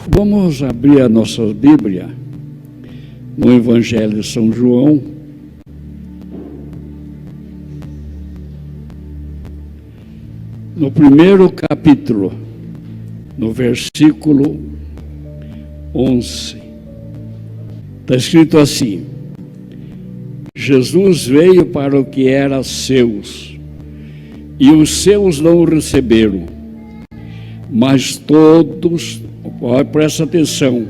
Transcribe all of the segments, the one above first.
Vamos abrir a nossa Bíblia no Evangelho de São João, no primeiro capítulo, no versículo 11. Está escrito assim: Jesus veio para o que era seus, e os seus não o receberam, mas todos, presta atenção,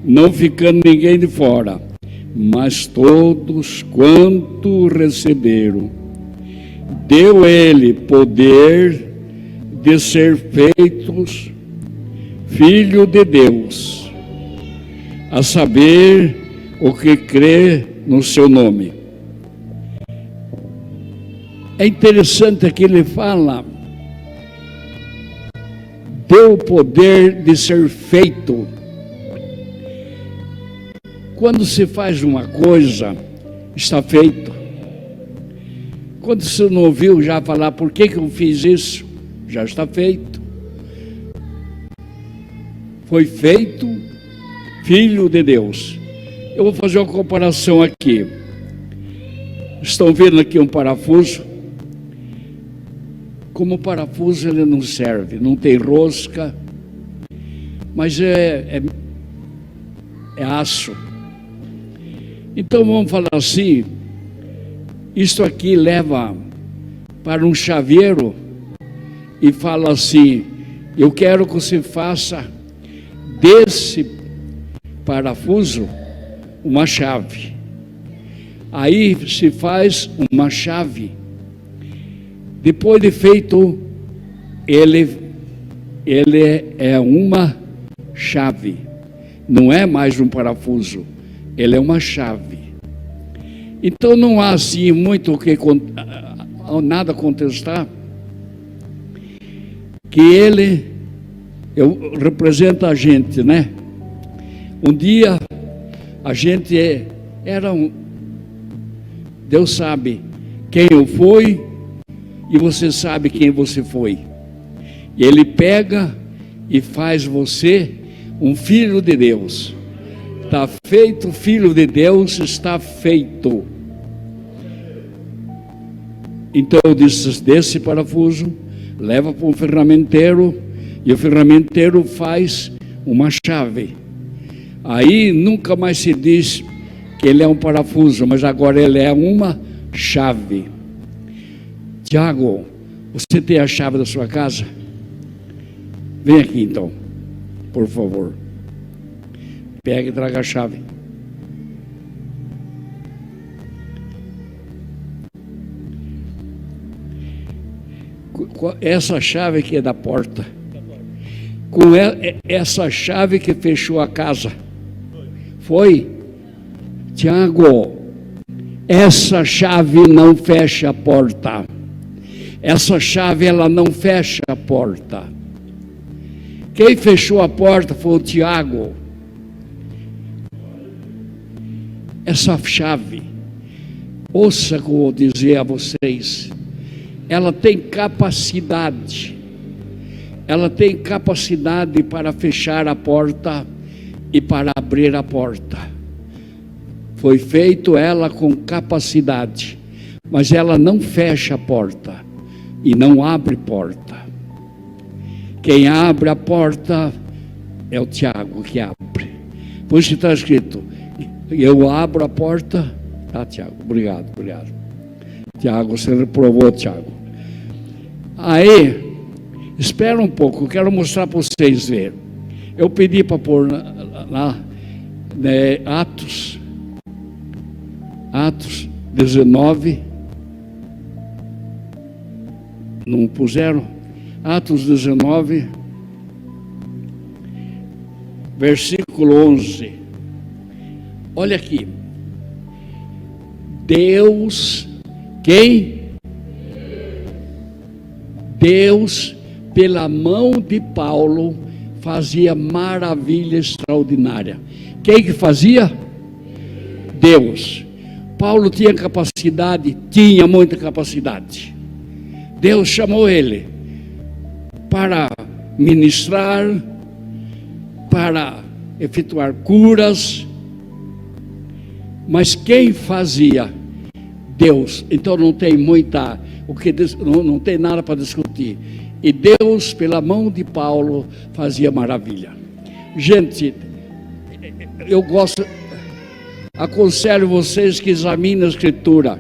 não ficando ninguém de fora, mas todos quanto receberam, deu ele poder de ser feitos filho de Deus, a saber, o que crê no seu nome. É interessante que ele fala, deu o poder de ser feito. Quando se faz uma coisa, está feito. Quando você não ouviu já falar, por que eu fiz isso? Já está feito. Foi feito filho de Deus. Eu vou fazer uma comparação aqui. Estão vendo aqui um parafuso? Como parafuso ele não serve, não tem rosca, mas é aço. Então vamos falar assim, isto aqui leva para um chaveiro e fala assim, eu quero que você faça desse parafuso uma chave. Aí se faz uma chave. Depois de feito, ele é uma chave. Não é mais um parafuso, ele é uma chave. Então não há assim muito o que nada contestar que ele representa a gente, né? Um dia a gente era Deus sabe quem eu fui e você sabe quem você foi. E ele pega e faz você um filho de Deus. Está feito, filho de Deus, está feito. Então eu disse, desse parafuso, leva para um ferramenteiro, e o ferramenteiro faz uma chave. Aí nunca mais se diz que ele é um parafuso, mas agora ele é uma chave. Tiago, você tem a chave da sua casa? Vem aqui então, por favor. Pega e traga a chave. Essa chave que é da porta. Com essa chave que fechou a casa. Foi? Tiago, essa chave não fecha a porta. Essa chave, ela não fecha a porta. Quem fechou a porta foi o Tiago. Essa chave, ouça como eu vou dizer a vocês, ela tem capacidade. Ela tem capacidade para fechar a porta e para abrir a porta. Foi feito ela com capacidade, mas ela não fecha a porta e não abre porta. Quem abre a porta é o Tiago que abre. Por isso está escrito, eu abro a porta. Ah, Tiago, obrigado. Tiago, você reprovou, Tiago. Aí, espera um pouco, eu quero mostrar para vocês verem. Eu pedi para pôr lá, né, Atos 19. Não puseram? Atos 19, versículo 11. Olha aqui. Deus, quem? Deus, pela mão de Paulo, fazia maravilha extraordinária. Quem que fazia? Deus. Paulo tinha capacidade, tinha muita capacidade. Deus chamou ele para ministrar, para efetuar curas, mas quem fazia? Deus. Então não tem não tem nada para discutir. E Deus, pela mão de Paulo, fazia maravilha. Gente, eu aconselho vocês que examinem a Escritura.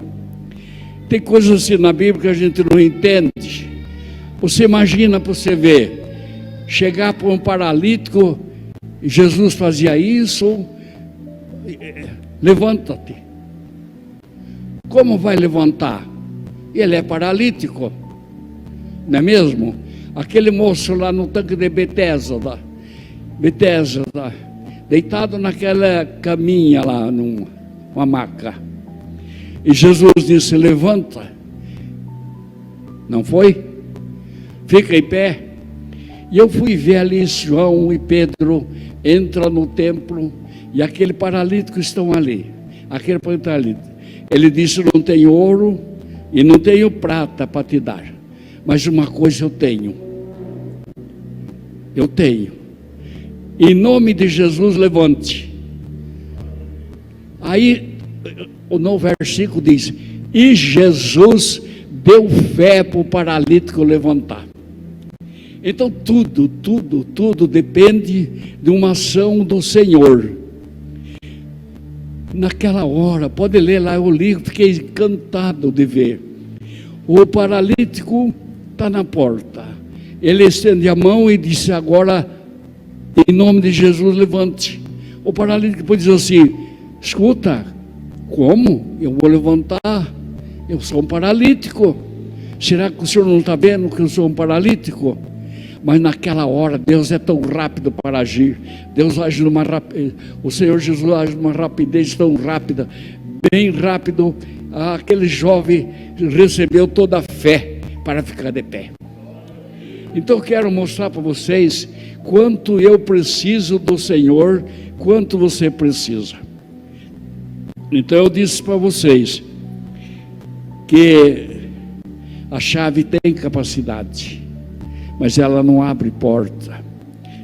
Tem coisas assim na Bíblia que a gente não entende. Você imagina para você ver, chegar para um paralítico, e Jesus fazia isso, levanta-te. Como vai levantar? Ele é paralítico, não é mesmo? Aquele moço lá no tanque de Betesda, deitado naquela caminha lá, numa maca. E Jesus disse: levanta. Não foi? Fica em pé. E eu fui ver ali João e Pedro entra no templo e aquele paralítico estão ali. Aquele paralítico. Ele disse: não tenho ouro e não tenho prata para te dar, mas uma coisa eu tenho. Eu tenho. Em nome de Jesus, levante. Aí, no versículo diz: e Jesus deu fé para o paralítico levantar. Então tudo depende de uma ação do Senhor. Naquela hora, pode ler lá o livro, fiquei encantado de ver. O paralítico está na porta. Ele estende a mão e disse: agora, em nome de Jesus, levante. O paralítico depois diz assim: escuta, como? Eu vou levantar? Eu sou um paralítico. Será que o senhor não está vendo que eu sou um paralítico? Mas naquela hora Deus é tão rápido para agir. Deus age o Senhor Jesus age numa rapidez tão rápida, bem rápido. Aquele jovem recebeu toda a fé para ficar de pé. Então eu quero mostrar para vocês quanto eu preciso do Senhor, quanto você precisa. Então eu disse para vocês que a chave tem capacidade, mas ela não abre porta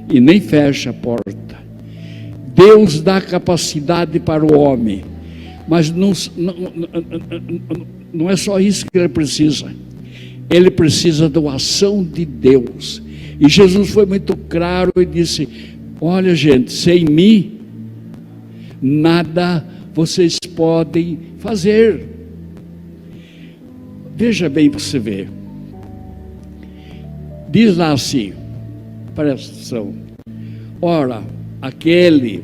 e nem fecha a porta. Deus dá capacidade para o homem, mas não é só isso que ele precisa. Ele precisa da ação de Deus. E Jesus foi muito claro e disse: olha, gente, sem mim nada vocês podem fazer. Veja bem para você ver. Diz lá assim, presta atenção: ora, aquele,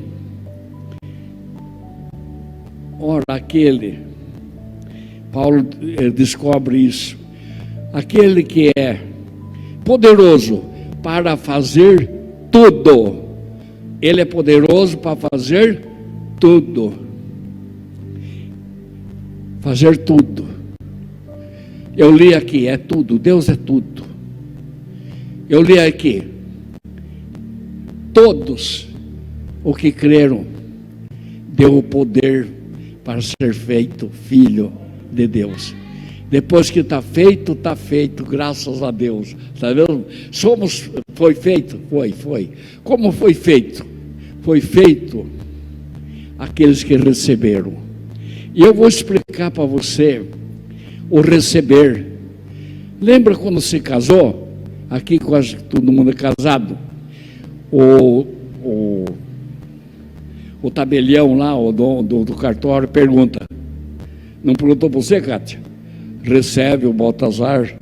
Paulo descobre isso, aquele que é poderoso para fazer tudo, ele é poderoso para fazer tudo, eu li aqui, é tudo, Deus é tudo. Eu li aqui: todos os que creram deu o poder para ser feito filho de Deus. Depois que está feito, graças a Deus. Está vendo? Foi feito? Foi. Como foi feito? Foi feito aqueles que receberam. E eu vou explicar para você o receber. Lembra quando se casou? Aqui quase todo mundo é casado. O tabelião lá, o dono do cartório, pergunta: não perguntou para você, Kátia? Recebe o Baltazar?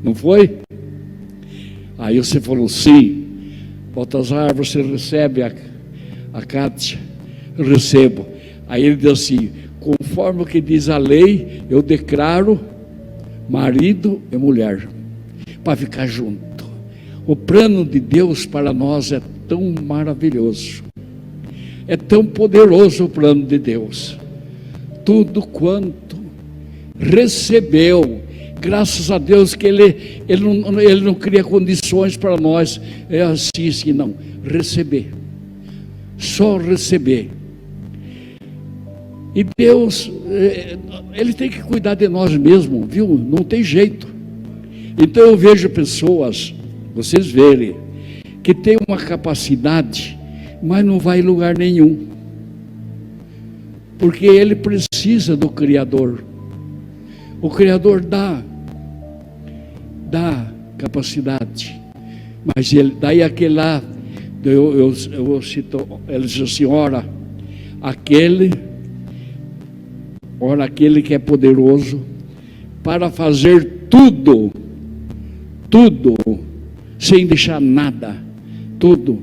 Não foi? Aí você falou: sim. Baltazar, você recebe a Kátia? Eu recebo. Aí ele diz assim: conforme o que diz a lei, eu declaro marido e mulher, para ficar junto. O plano de Deus para nós é tão maravilhoso, é tão poderoso o plano de Deus. Tudo quanto recebeu, graças a Deus que Ele não cria condições para nós, é assim, não, receber, só receber. E Deus, Ele tem que cuidar de nós mesmos, viu? Não tem jeito. Então eu vejo pessoas, vocês verem, que tem uma capacidade, mas não vai em lugar nenhum. Porque ele precisa do Criador. O Criador dá capacidade. Mas ele, daí aquele lá, eu cito, ele diz assim, ora aquele que é poderoso para fazer tudo, sem deixar nada, tudo,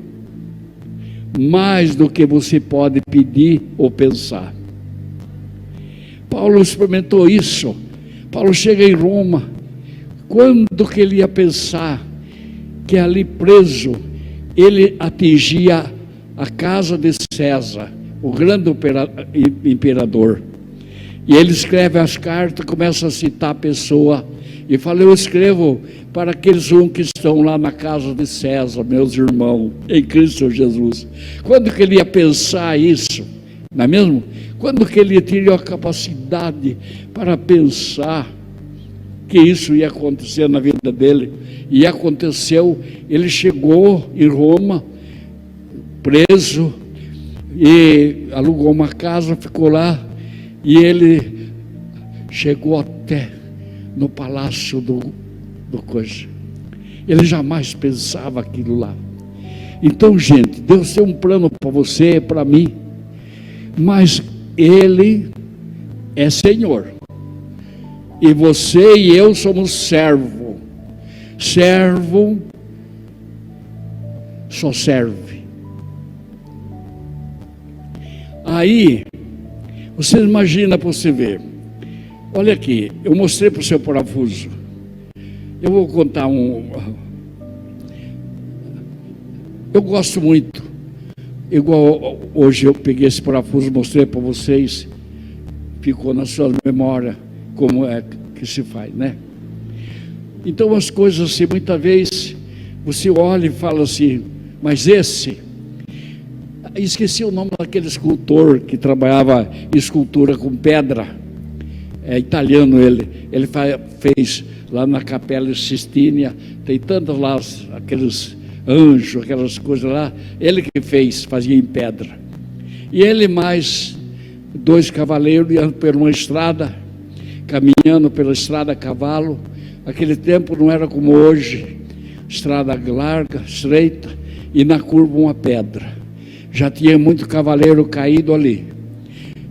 mais do que você pode pedir ou pensar. Paulo experimentou isso. Paulo chega em Roma, quando que ele ia pensar que ali preso, ele atingia a casa de César, o grande imperador. E ele escreve as cartas, começa a citar a pessoa, e fala, eu escrevo para aqueles que estão lá na casa de César, meus irmãos, em Cristo Jesus. Quando que ele ia pensar isso? Não é mesmo? Quando que ele teria a capacidade para pensar que isso ia acontecer na vida dele? E aconteceu. Ele chegou em Roma, preso, e alugou uma casa, ficou lá, e ele chegou até no palácio do coisa. Ele jamais pensava aquilo lá. Então, gente, Deus tem um plano para você, para mim, mas Ele é Senhor, e você e eu somos servo. Servo só serve. Aí você imagina para você ver. Olha aqui, eu mostrei para o seu parafuso. Eu vou contar eu gosto muito. Igual hoje eu peguei esse parafuso, mostrei para vocês. Ficou na sua memória como é que se faz, né? Então as coisas assim, muitas vezes você olha e fala assim, mas esse... Esqueci o nome daquele escultor que trabalhava em escultura com pedra. É italiano ele. Ele fez lá na Capela Sistina, tem tantas lá, aqueles anjos, aquelas coisas lá. Ele que fez, fazia em pedra. E ele mais 2 cavaleiros iam por uma estrada, caminhando pela estrada a cavalo. Aquele tempo não era como hoje, estrada larga, estreita, e na curva uma pedra. Já tinha muito cavaleiro caído ali.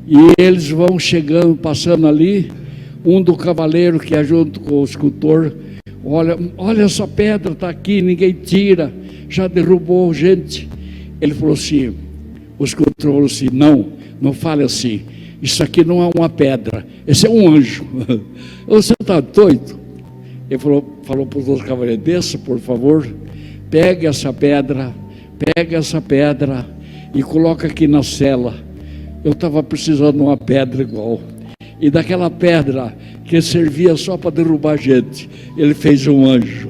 E eles vão chegando, passando ali. Um do cavaleiro que é junto com o escultor, olha essa pedra, está aqui, ninguém tira, já derrubou gente. Ele falou assim, o escultor falou assim, não fale assim, isso aqui não é uma pedra, esse é um anjo. Você está doido? Ele falou para os outros cavaleiros, desça por favor, pegue essa pedra e coloca aqui na cela. Eu estava precisando de uma pedra igual. E daquela pedra que servia só para derrubar gente, ele fez um anjo.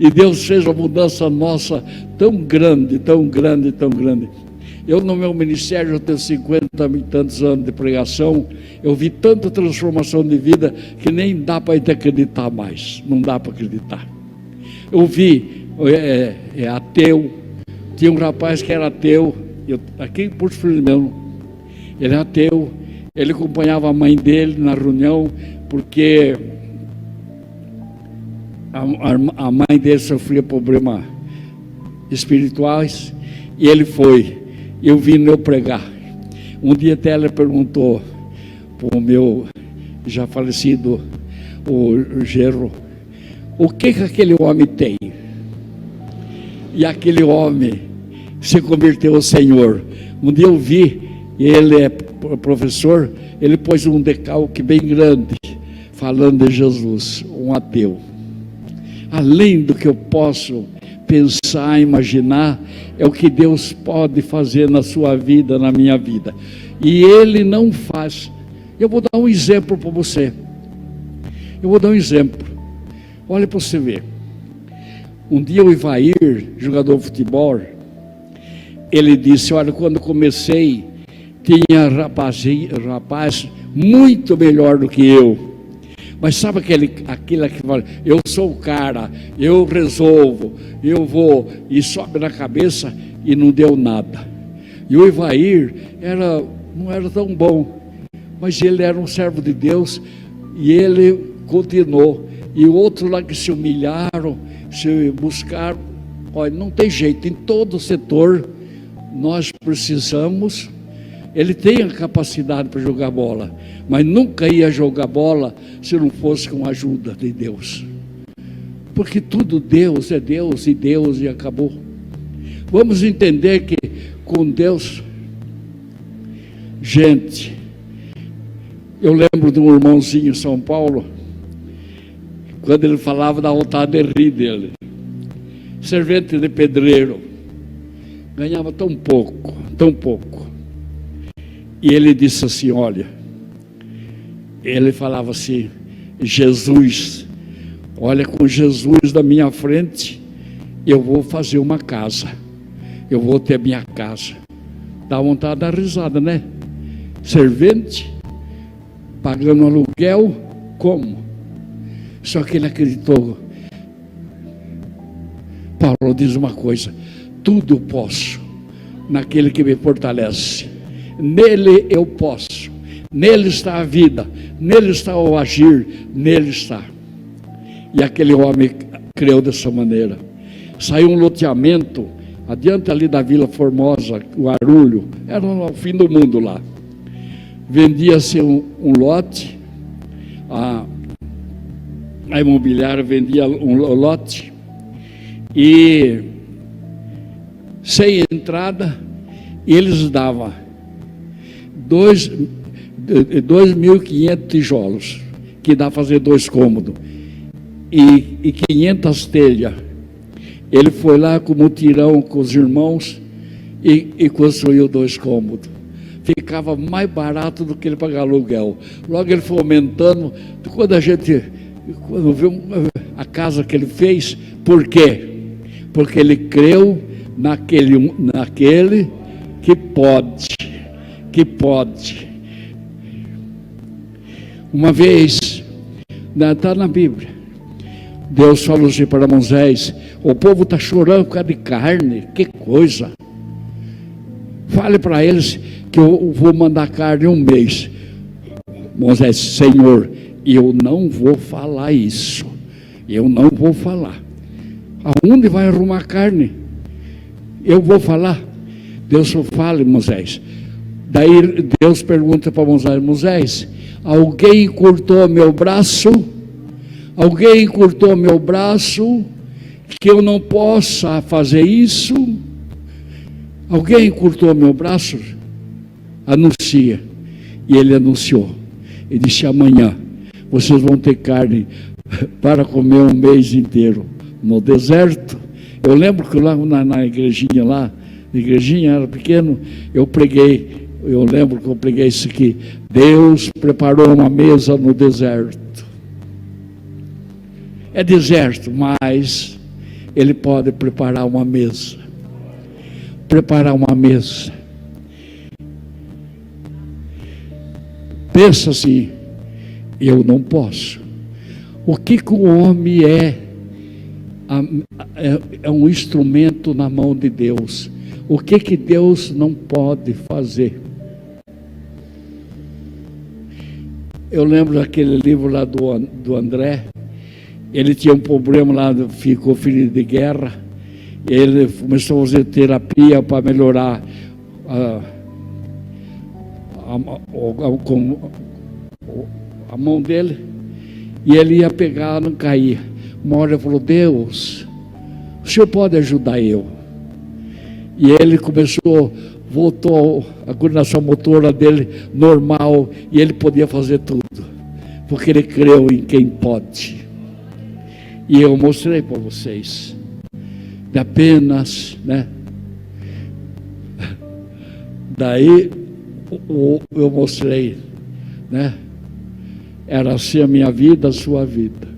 E Deus fez uma mudança nossa tão grande, tão grande, tão grande. Eu no meu ministério, eu tenho 50 e tantos anos de pregação, eu vi tanta transformação de vida que nem dá para acreditar mais. Não dá para acreditar. Eu vi ateu. Tinha um rapaz que era ateu, aqui em Porto Feliz mesmo, ele era ateu, ele acompanhava a mãe dele na reunião, porque a mãe dele sofria problemas espirituais, e ele foi, eu vi no meu pregar. Um dia até ela perguntou para o meu já falecido, o genro, o que aquele homem tem? E aquele homem se converteu ao Senhor. Um dia eu vi, ele é professor, ele pôs um decalque bem grande, falando de Jesus, um ateu. Além do que eu posso pensar, imaginar, é o que Deus pode fazer na sua vida, na minha vida. E Ele não faz. Eu vou dar um exemplo para você. Olha para você ver. Um dia o Ivair, jogador de futebol, ele disse, olha, quando comecei, Tinha rapaz muito melhor do que eu. Mas sabe aquele que fala, eu sou o cara, eu resolvo, eu vou, e sobe na cabeça e não deu nada. E o Ivair não era tão bom, mas ele era um servo de Deus e ele continuou. E outros lá que se humilharam, se buscaram, olha, não tem jeito, em todo setor nós precisamos. Ele tem a capacidade para jogar bola, mas nunca ia jogar bola se não fosse com a ajuda de Deus. Porque tudo Deus é Deus e acabou. Vamos entender que com Deus, gente, eu lembro de um irmãozinho em São Paulo, quando ele falava, da vontade de rir dele. Servente de pedreiro, ganhava tão pouco. E ele disse assim, olha, ele falava assim, Jesus, olha, com Jesus na minha frente, eu vou fazer uma casa, eu vou ter minha casa. Dá vontade de dar risada, né? Servente, pagando aluguel, como? Só que ele acreditou. Paulo diz uma coisa, tudo eu posso, naquele que me fortalece. Nele eu posso, nele está a vida, nele está o agir, nele está. E aquele homem creu dessa maneira. Saiu um loteamento adiante ali da Vila Formosa, o Arulho, era no fim do mundo lá. Vendia-se um lote, a imobiliária vendia um lote, e sem entrada eles davam 2.500 tijolos, que dá para fazer 2 cômodos, e 500 telhas. Ele foi lá com mutirão com os irmãos e construiu 2 cômodos. Ficava mais barato do que ele pagar aluguel. Logo ele foi aumentando. Quando viu a casa que ele fez, por quê? Porque ele creu naquele que pode. Uma vez, está na Bíblia, Deus falou assim para Moisés, o povo está chorando por causa de carne, que coisa. Fale para eles que eu vou mandar carne 1 mês. Moisés, Senhor, eu não vou falar isso, eu não vou falar. Aonde vai arrumar carne? Eu vou falar. Deus só fala, Moisés. Daí Deus pergunta para Moisés, Moisés, alguém encurtou meu braço? Alguém encurtou meu braço que eu não possa fazer isso? Alguém encurtou meu braço? Anuncia. E ele anunciou. Ele disse, amanhã vocês vão ter carne para comer 1 mês inteiro no deserto. Eu lembro que lá na igrejinha lá, a igrejinha era pequeno, eu lembro que eu preguei isso aqui, Deus preparou uma mesa no deserto. É deserto, mas Ele pode preparar uma mesa. Preparar uma mesa. Pensa assim, eu não posso. O que o homem é um instrumento na mão de Deus. O que Deus não pode fazer? Eu lembro daquele livro lá do André. Ele tinha um problema lá, ficou ferido de guerra. Ele começou a fazer terapia para melhorar a mão dele. E ele ia pegar, não caía. Uma hora ele falou, Deus, o Senhor pode ajudar eu? E ele voltou a coordenação motora dele normal, e ele podia fazer tudo, porque ele creu em quem pode. E eu mostrei para vocês, de apenas, né? Daí eu mostrei, né? Era assim a minha vida, a sua vida.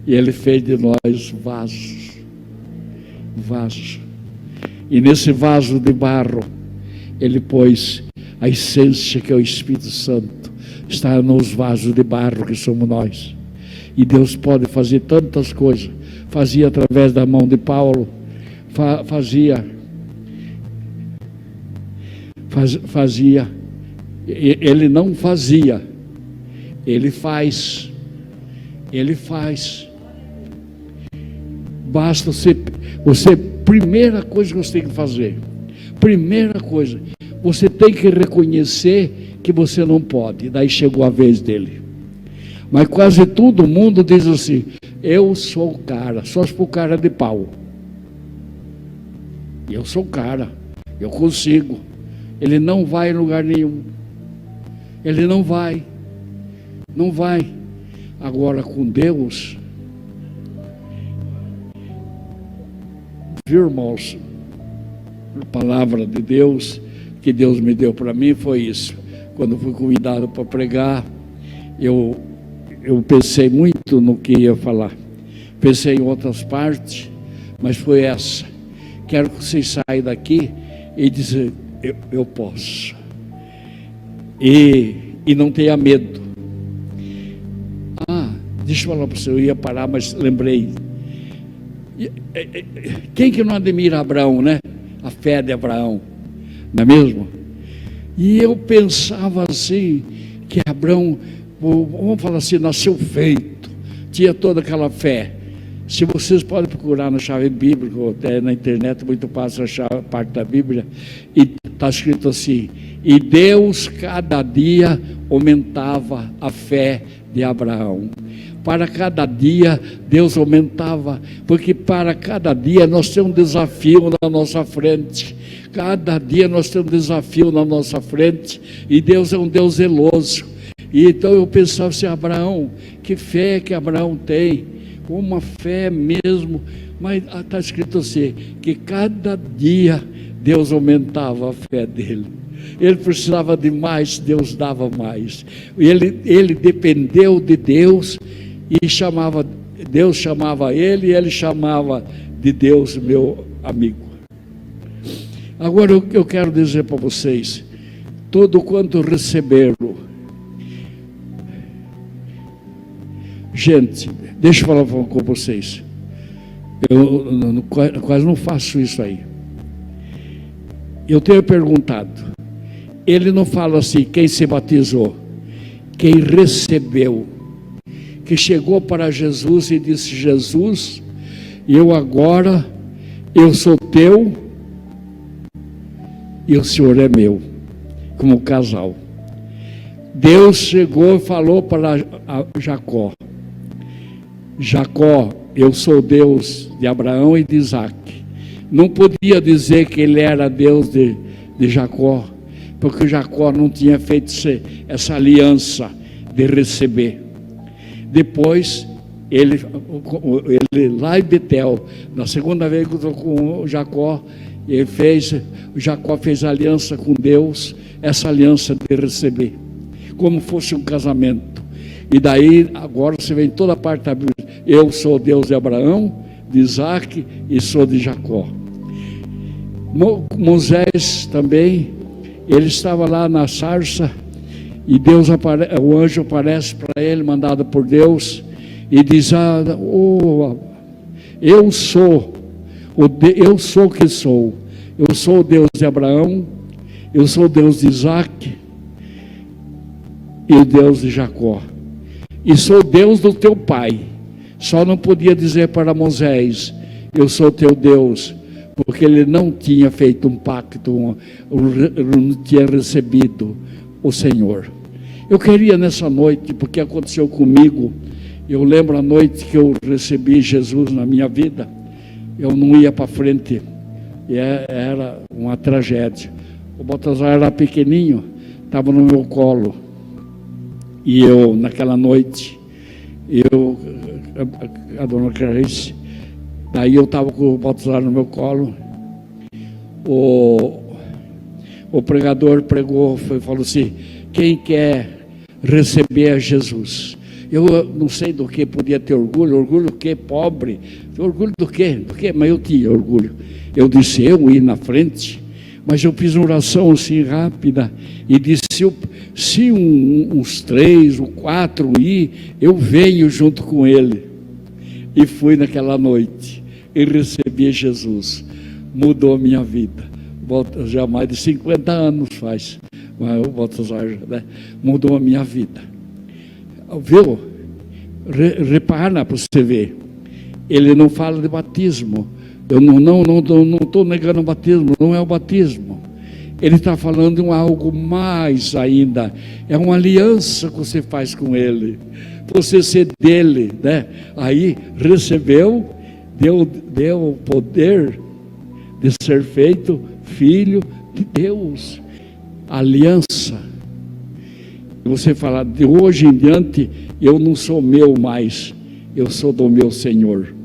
E Ele fez de nós vasos. E nesse vaso de barro, Ele pôs A essência, que é o Espírito Santo, está nos vasos de barro que somos nós. E Deus pode fazer tantas coisas. Fazia através da mão de Paulo, fazia. Ele não fazia, ele faz. Ele faz. Basta você, primeira coisa que você tem que fazer, primeira coisa, você tem que reconhecer que você não pode. Daí chegou a vez dele. Mas quase todo mundo diz assim: eu sou o cara, só se for o cara de pau. Eu sou o cara, eu consigo. Ele não vai em lugar nenhum. Ele não vai. Não vai. Agora com Deus, viu, irmãos? A palavra de Deus que Deus me deu para mim foi isso. Quando fui convidado para pregar, eu pensei muito no que ia falar. Pensei em outras partes, mas foi essa. Quero que vocês saiam daqui e dizer: eu posso. E não tenha medo. Deixa eu falar para você, eu ia parar, mas lembrei. Quem que não admira Abraão, né? A fé de Abraão, não é mesmo? E eu pensava assim, que Abraão, vamos falar assim, nasceu feito, tinha toda aquela fé. Se vocês podem procurar na chave bíblica, ou até na internet, muito fácil achar a parte da Bíblia, e está escrito assim: e Deus cada dia aumentava a fé de Abraão. Para cada dia Deus aumentava, porque para cada dia nós temos um desafio na nossa frente. Cada dia nós temos um desafio na nossa frente, e Deus é um Deus zeloso. E então eu pensava assim: Abraão, que fé que Abraão tem, uma fé mesmo. Mas está escrito assim, que cada dia Deus aumentava a fé dele. Ele precisava de mais, Deus dava mais. Ele dependeu de Deus, e Deus chamava ele, e ele chamava de Deus meu amigo. Agora eu quero dizer para vocês: tudo quanto receberam, gente, deixa eu falar com vocês, eu quase não faço isso aí. Eu tenho perguntado, ele não fala assim, quem se batizou, quem recebeu, que chegou para Jesus e disse: Jesus, eu sou teu e o Senhor é meu, como casal. Deus chegou e falou para Jacó: Jacó, eu sou Deus de Abraão e de Isaac. Não podia dizer que ele era Deus de Jacó, porque Jacó não tinha feito essa aliança de receber. Depois, ele lá em Betel, na segunda vez que eu estou com Jacó, Jacó fez aliança com Deus, essa aliança de receber, como fosse um casamento. E daí, agora você vê em toda parte da Bíblia: eu sou Deus de Abraão, de Isaac e sou de Jacó. Moisés também, ele estava lá na sarça, e o anjo aparece para ele, mandado por Deus, e diz: eu sou que sou. Eu sou o Deus de Abraão, eu sou o Deus de Isaac e o Deus de Jacó. E sou Deus do teu pai. Só não podia dizer para Moisés: eu sou teu Deus, porque ele não tinha feito um pacto, não tinha recebido o Senhor. Eu queria nessa noite, porque aconteceu comigo, eu lembro a noite que eu recebi Jesus na minha vida, eu não ia para frente, e era uma tragédia. O Baltazar era pequenininho, estava no meu colo, e eu, naquela noite, a dona Clarice, daí eu estava com o Baltazar no meu colo, o pregador pregou, falou assim: quem quer receber a Jesus? Eu não sei do que podia ter orgulho do que? Pobre, orgulho do quê? Mas eu tinha orgulho. Eu disse: eu ir na frente, Mas eu fiz uma oração assim rápida e disse: se uns 3 ou 4 ir, eu venho junto com ele. E fui naquela noite e recebi Jesus. Mudou a minha vida. Já mais de 50 anos faz, o Baltazar, né? Mudou a minha vida. Viu? Repara para você ver. Ele não fala de batismo. Eu não estou negando o batismo, não é o batismo. Ele está falando de algo mais ainda. É uma aliança que você faz com ele. Você ser dele, né? Aí recebeu, deu o poder de ser feito filho de Deus. Aliança. E você fala: de hoje em diante eu não sou meu mais, eu sou do meu Senhor.